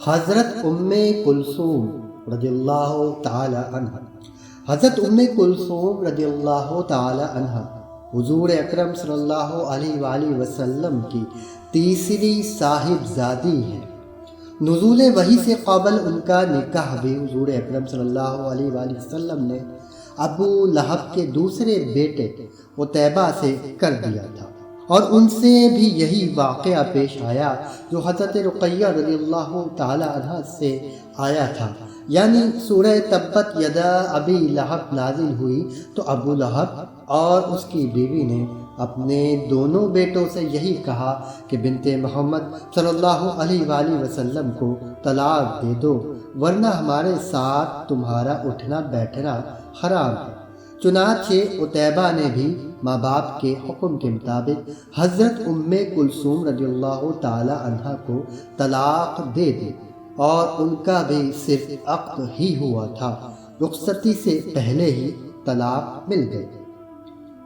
حضرت ام کلثوم رضی اللہ تعالی عنہ۔ حضرت ام کلثوم رضی اللہ تعالی عنہ حضور اکرم صلی اللہ علیہ وآلہ وسلم کی تیسری صاحبزادی ہے۔ نزول وحی سے قبل ان کا نکاح بھی حضور اکرم صلی اللہ علیہ وآلہ وسلم نے ابو لہب کے دوسرے بیٹے عتیبہ سے کر دیا تھا، اور ان سے بھی یہی واقعہ پیش آیا جو حضرت رقیہ رضی اللہ تعالی عنہ سے آیا تھا، یعنی سورہ تبت یدا ابی لہب نازل ہوئی تو ابو لہب اور اس کی بیوی نے اپنے دونوں بیٹوں سے یہی کہا کہ بنت محمد صلی اللہ علیہ وآلہ وسلم کو طلاق دے دو، ورنہ ہمارے ساتھ تمہارا اٹھنا بیٹھنا حرام ہے۔ چنانچہ عتیبہ نے بھی ماں باپ کے حکم کے مطابق حضرت ام کلثوم رضی اللہ تعالی عنہ کو طلاق دے دی، اور ان کا بھی صرف عقد ہی ہوا تھا، رخصتی سے پہلے ہی طلاق مل گئی۔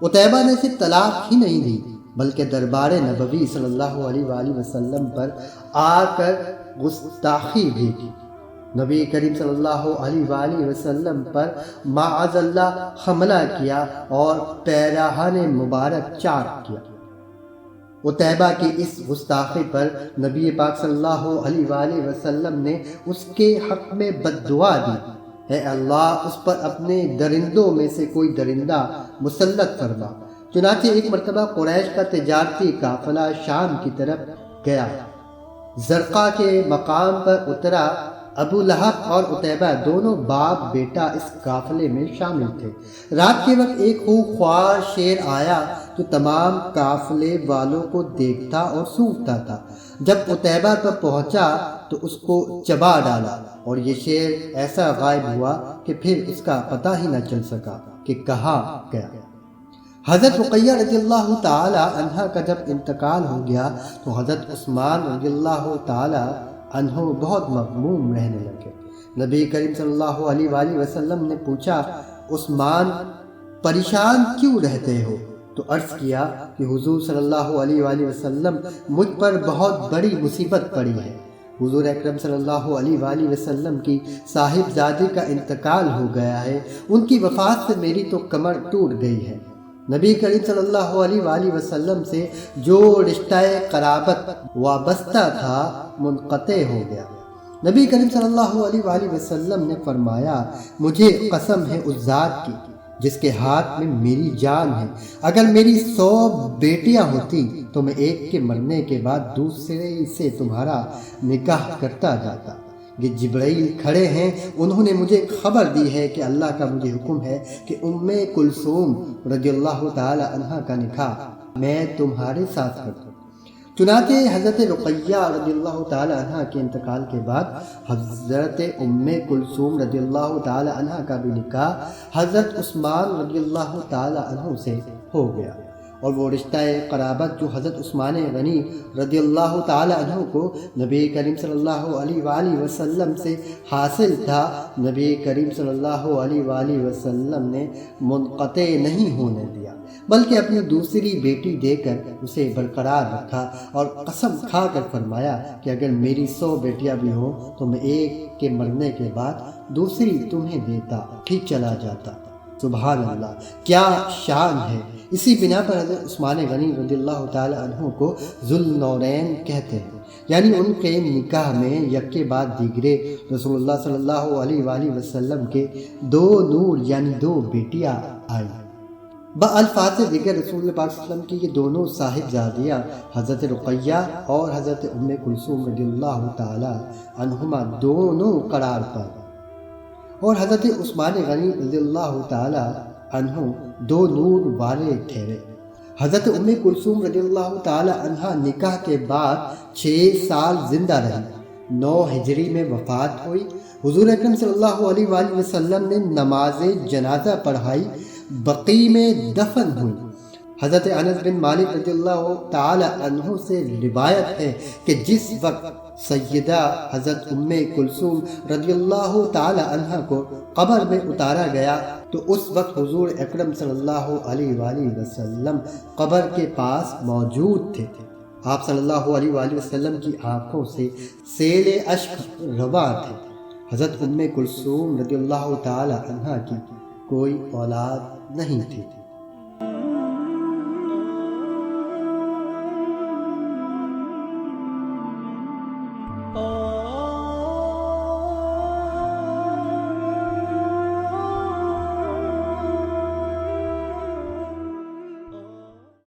عتیبہ نے صرف طلاق ہی نہیں دی بلکہ دربار نبوی صلی اللہ علیہ وآلہ وسلم پر آ کر گستاخی بھی کی۔ نبی کریم صلی اللہ علیہ وآلہ وسلم پر معاذ اللہ حملہ کیا اور پیراہن مبارک چاک کیا۔ عتیبہ کی اس گستاخی پر نبی پاک صلی اللہ علیہ وآلہ وسلم نے اس کے حق میں بد دعا دی، اے اللہ اس پر اپنے درندوں میں سے کوئی درندہ مسلط فرما۔ چنانچہ ایک مرتبہ قریش کا تجارتی قافلہ شام کی طرف گیا، زرقا کے مقام پر اترا۔ ابو لہب اور عتیبہ دونوں باپ بیٹا اس قافلے میں شامل تھے۔ رات کے وقت ایک خوار شیر آیا جو تمام قافلے والوں کو دیکھتا اور سونگھتا تھا۔ جب عتیبہ پر پہنچا تو اس کو چبا ڈالا، اور یہ شیر ایسا غائب ہوا کہ پھر اس کا پتہ ہی نہ چل سکا کہ کہاں گیا۔ حضرت رقیہ رضی اللہ تعالی عنہ کا جب انتقال ہو گیا تو حضرت عثمان رضی اللہ تعالی عنہ بہت مغموم رہنے لگے۔ نبی کریم صلی اللہ علیہ وآلہ وسلم نے پوچھا، عثمان پریشان کیوں رہتے ہو؟ تو عرض کیا کہ حضور صلی اللہ علیہ وآلہ وسلم مجھ پر بہت بڑی مصیبت پڑی ہے۔ حضور اکرم صلی اللہ علیہ وآلہ وسلم کی صاحبزادی کا انتقال ہو گیا ہے، ان کی وفات سے میری تو کمر ٹوٹ گئی ہے۔ نبی کریم صلی اللہ علیہ وآلہ وسلم سے جو رشتہ قرابت وابستہ تھا منقطع ہو گیا۔ نبی کریم صلی اللہ علیہ وآلہ وسلم نے فرمایا، مجھے قسم ہے اس ذات کی جس کے ہاتھ میں میری جان ہے، اگر میری 100 بیٹیاں ہوتی تو میں ایک کے مرنے کے بعد دوسرے سے تمہارا نکاح کرتا جاتا۔ یہ جبرائیل کھڑے ہیں، انہوں نے مجھے خبر دی ہے کہ اللہ کا مجھے حکم ہے کہ ام کلثوم رضی اللہ تعالی عنہ کا نکاح میں تمہارے ساتھ کر دوں۔ چنانچہ حضرت رقیہ رضی اللہ تعالی عنہ کے انتقال کے بعد حضرت ام کلثوم رضی اللہ تعالی عنہ کا بھی نکاح حضرت عثمان رضی اللہ تعالی عنہ سے ہو گیا، اور وہ رشتہ قرابت جو حضرت عثمان غنی رضی اللہ تعالی عنہ کو نبی کریم صلی اللہ علیہ وآلہ وسلم سے حاصل تھا، نبی کریم صلی اللہ علیہ وآلہ وسلم نے منقطع نہیں ہونے دیا، بلکہ اپنی دوسری بیٹی دے کر اسے برقرار رکھا، اور قسم کھا کر فرمایا کہ اگر میری 100 بیٹیاں بھی ہوں تو میں ایک کے مرنے کے بعد دوسری تمہیں دیتا ہی چلا جاتا۔ سبحان اللہ، کیا شان ہے! اسی بنا پر حضرت عثمان غنی رضی اللہ تعالی عنہ کو ذوالنورین کہتے ہیں، یعنی ان کے نکاح میں یک کے بعد دیگرے رسول اللہ صلی اللہ علیہ وآلہ وسلم کے 2 نور یعنی 2 بیٹیاں آئیں۔ بالفاظ دیگر رسول پاک صلی اللہ علیہ وسلم کی یہ دونوں صاحبزادیاں حضرت رقیہ اور حضرت ام کلثوم رضی اللہ تعالی عنہما دونوں قرار پر، اور حضرت عثمان غنی رضی اللہ تعالی عنہ 2 نور والے ٹھہرے۔ حضرت ام کلثوم رضی اللہ تعالی عنہ نکاح کے بعد 6 سال زندہ رہی، 9 ہجری میں وفات ہوئی۔ حضور اکرم صلی اللہ علیہ وآلہ وسلم نے نماز جنازہ پڑھائی، بقیع میں دفن ہوئی۔ حضرت انس بن مالک رضی اللہ تعالی عنہ سے روایت ہے کہ جس وقت سیدہ حضرت ام کلثوم رضی اللہ تعالی عنہ کو قبر میں اتارا گیا تو اس وقت حضور اکرم صلی اللہ علیہ وآلہ وسلم قبر کے پاس موجود تھے۔ آپ صلی اللہ علیہ وآلہ وسلم کی آنکھوں سے سیل اشک رواں تھے۔ حضرت ام کلثوم رضی اللہ تعالی عنہا کی کوئی اولاد نہیں تھی۔ Oh